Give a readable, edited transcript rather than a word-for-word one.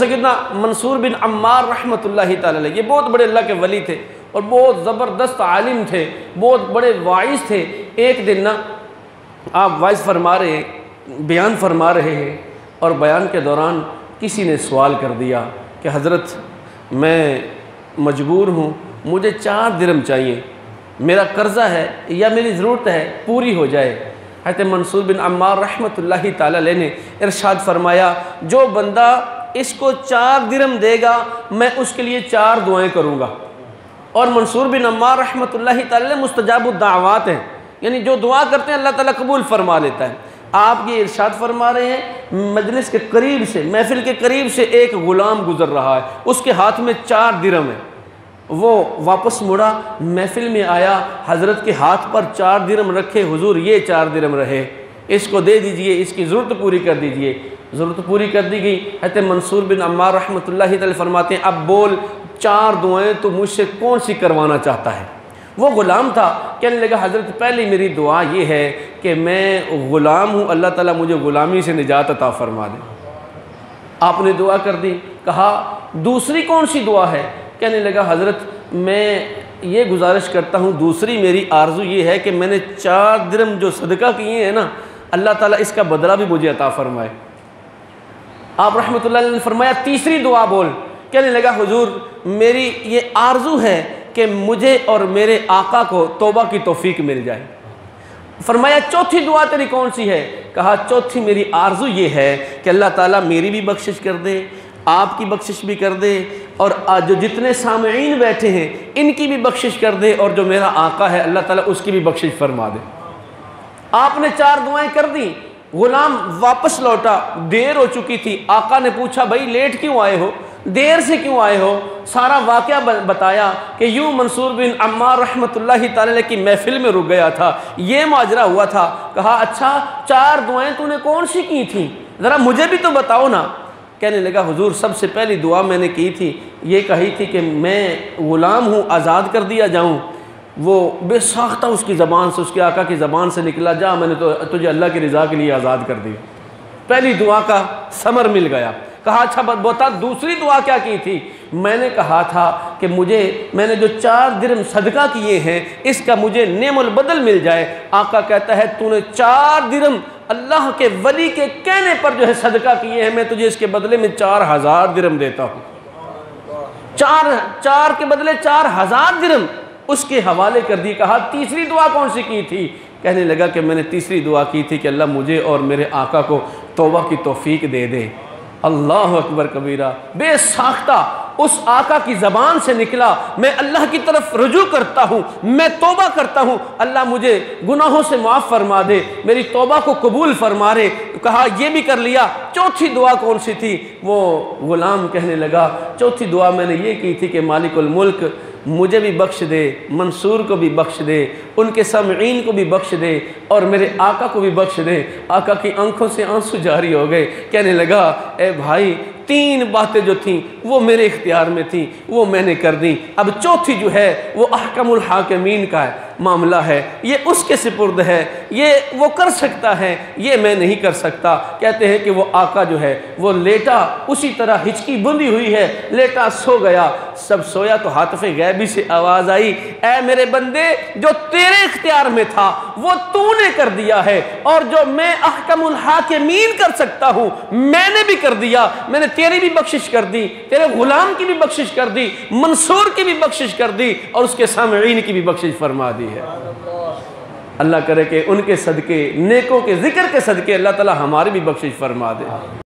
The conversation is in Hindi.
सैयदना मंसूर बिन अम्मार रहमतुल्लाहि तआला अलैह, ये बहुत बड़े अल्लाह के वली थे और बहुत ज़बरदस्त आलिम थे, बहुत बड़े वाइज़ थे। एक दिन ना आप वाइज़ फरमा रहे, बयान फरमा रहे हैं और बयान के दौरान किसी ने सवाल कर दिया कि हज़रत मैं मजबूर हूँ, मुझे 4 दिरहम चाहिए, मेरा कर्ज़ा है या मेरी ज़रूरत है पूरी हो जाए। हज़रत मंसूर बिन अम्मार रहमतुल्लाहि तआला अलैह ने इरशाद फरमाया, जो बंदा इसको 4 दिरहम देगा मैं उसके लिए 4 दुआएं करूँगा। और मंसूर बिन अम्मार रहमतुल्लाहि तआला अलैह मुस्तजाबुद दाअवात हैं, यानी जो दुआ करते हैं अल्लाह ताला कबूल फरमा लेता है। आप ये इरशाद फरमा रहे हैं, मजलिस के करीब से, महफिल के करीब से एक ग़ुलाम गुज़र रहा है, उसके हाथ में 4 दिरहम है। वो वापस मुड़ा, महफिल में आया, हज़रत के हाथ पर 4 दिरहम रखे, हुजूर ये 4 दिरहम रहे, इसको दे दीजिए, इसकी ज़रूरत पूरी कर दीजिए। ज़रूरत पूरी कर दी गई। हज़रत मंसूर बिन अम्मार रहमतुल्लाहि तआला फरमाते हैं, अब बोल 4 दुआएं तो मुझसे कौन सी करवाना चाहता है। वो ग़ुलाम था, कहने लगा हज़रत पहली मेरी दुआ ये है कि मैं ग़ुलाम हूँ, अल्लाह ताला मुझे ग़ुलामी से निजात अता फरमा दे। आपने दुआ कर दी। कहा दूसरी कौन सी दुआ है। कहने लगा हज़रत मैं ये गुजारिश करता हूँ, दूसरी मेरी आरज़ू ये है कि मैंने 4 दिरहम जो सदका किए हैं ना, अल्लाह ताला इसका बदला भी मुझे अता फरमाए। आप रहमतुल्लाह अलैह ने फरमाया तीसरी दुआ बोल। कहने लगा हुजूर मेरी ये आरज़ू है कि मुझे और मेरे आका को तौबा की तौफीक मिल जाए। फरमाया चौथी दुआ तेरी कौन सी है। कहा चौथी मेरी आरज़ू ये है कि अल्लाह ताला मेरी भी बख्शिश कर दे, आपकी बख्शिश भी कर दे, और जो जितने सामईन बैठे हैं इनकी भी बख्शिश कर दे, और जो मेरा आका है अल्लाह ताला उसकी भी बख्शिश फरमा दे। आपने 4 दुआएं कर दी। ग़ुलाम वापस लौटा, देर हो चुकी थी। आका ने पूछा भाई लेट क्यों आए हो, देर से क्यों आए हो। सारा वाक़या बताया कि यूँ मंसूर बिन अम्मार रहमतुल्लाहि तआला अलैह की महफिल में रुक गया था, ये माजरा हुआ था। कहा अच्छा 4 दुआएं तूने कौन सी की थी, ज़रा मुझे भी तो बताओ ना। कहने लगा हुजूर सबसे पहली दुआ मैंने की थी, ये कही थी कि मैं ग़ुलाम हूँ, आज़ाद कर दिया जाऊँ। वो बेसाख्ता उसकी ज़बान से, उसके आका की ज़बान से निकला, जा मैंने तो तुझे अल्लाह की रज़ा के लिए आज़ाद कर दिया। पहली दुआ का समर मिल गया। कहा अच्छा बता दूसरी दुआ क्या की थी। मैंने कहा था कि मैंने जो 4 दिरहम सदका किए हैं इसका मुझे नेमुल बदल मिल जाए। आका कहता है तूने 4 दिरहम अल्लाह के वली के कहने पर जो है सदका किए हैं, मैं तुझे इसके बदले में 4000 दिरहम देता हूँ। 4 के बदले 4000 दिरहम उसके हवाले कर दी। कहा तीसरी दुआ कौन सी की थी। कहने लगा कि मैंने तीसरी दुआ की थी कि अल्लाह मुझे और मेरे आका को तौबा की तौफीक दे दे। अल्लाह अकबर कबीरा। बेसाख्ता उस आका की ज़बान से निकला, मैं अल्लाह की तरफ रुजू करता हूँ, मैं तौबा करता हूँ, अल्लाह मुझे गुनाहों से माफ़ फरमा दे, मेरी तौबा को कबूल फरमा दे। कहा यह भी कर लिया। चौथी दुआ कौन सी थी। वो ग़ुलाम कहने लगा चौथी दुआ मैंने ये की थी कि मालिकुल मुल्क मुझे भी बख्श दे, मंसूर को भी बख्श दे, उनके सामईन को भी बख्श दे, और मेरे आका को भी बख्श दे। आका की आंखों से आंसू जारी हो गए। कहने लगा ए भाई 3 बातें जो थीं वो मेरे इख्तियार में थीं, वो मैंने कर दी। अब चौथी जो है वो अहकमुल हाकिमीन का मामला है, ये उसके सिपुर्द है, ये वो कर सकता है, ये मैं नहीं कर सकता। कहते हैं कि वो आका जो है वो लेटा, उसी तरह हिचकी बुंदी हुई है, लेटा सो गया। सब सोया तो हातफ़े गैबी से आवाज़ आई, ऐ मेरे बंदे जो तेरे इख्तियार में था वो तूने कर दिया है, और जो मैं अहकमुल हाकिमीन कर सकता हूँ मैंने भी कर दिया। मैंने तेरी भी बख्शिश कर दी, तेरे ग़ुलाम की भी बख्शिश कर दी, मंसूर की भी बख्शिश कर दी, और उसके सामईन की भी बख्शिश फरमा दी है। अल्लाह करे कि उनके सदके, नेकों के जिक्र के सदके अल्लाह ताला हमारी भी बख्शिश फरमा दे।